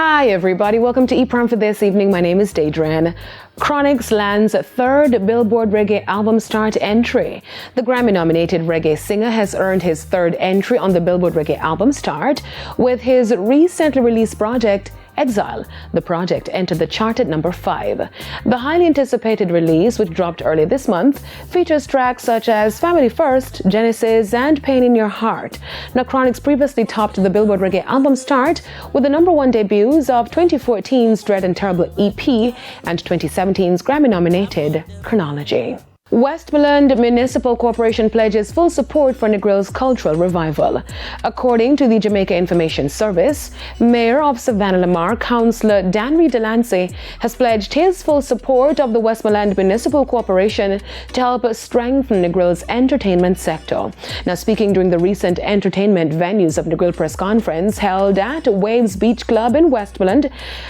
Hi everybody, welcome to ePrime for this evening. My name is Daedran. Chronixx lands third Billboard Reggae album chart entry. The Grammy-nominated reggae singer has earned his third entry on the Billboard Reggae album chart with his recently released project, Exile. The project entered the chart at number 5. The highly anticipated release, which dropped earlier this month, features tracks such as Family First, Genesis, and Pain in Your Heart. Now, Chronixx previously topped the Billboard Reggae album chart with the number 1 debuts of 2014's Dread and Terrible EP and 2017's Grammy-nominated Chronology. Westmoreland Municipal Corporation pledges full support for Negrill's cultural revival. According to the Jamaica Information Service, Mayor of Savannah Lamar, Councillor Danry Delancey, has pledged his full support of the Westmoreland Municipal Corporation to help strengthen Negrill's entertainment sector. Now, speaking during the recent entertainment venues of Negrill press conference held at Waves Beach Club in Westmoreland,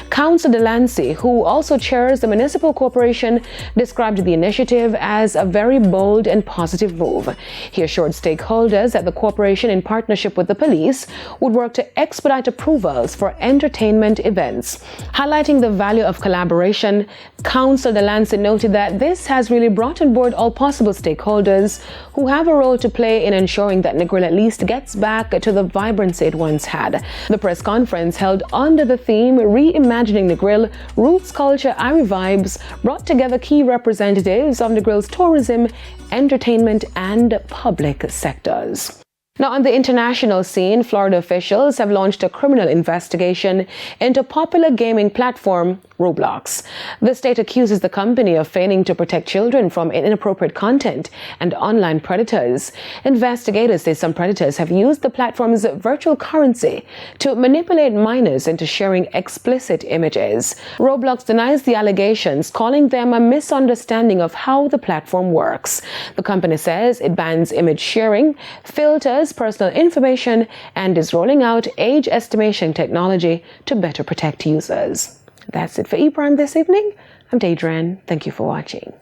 Councillor Delancey, who also chairs the municipal corporation, described the initiative as a very bold and positive move. He assured stakeholders that the corporation, in partnership with the police, would work to expedite approvals for entertainment events. Highlighting the value of collaboration, Councillor Delancey noted that this has really brought on board all possible stakeholders who have a role to play in ensuring that Negrill at least gets back to the vibrancy it once had. The press conference, held under the theme Reimagining Negrill, Roots, Culture, Irie Vibes, brought together key representatives of Negrill's tourism, entertainment, and public sectors. Now, on the international scene, Florida officials have launched a criminal investigation into popular gaming platform Roblox. The state accuses the company of failing to protect children from inappropriate content and online predators. Investigators say some predators have used the platform's virtual currency to manipulate minors into sharing explicit images. Roblox denies the allegations, calling them a misunderstanding of how the platform works. The company says it bans image sharing, filters personal information, and is rolling out age estimation technology to better protect users. That's it for ePrime this evening. I'm Daedran. Thank you for watching.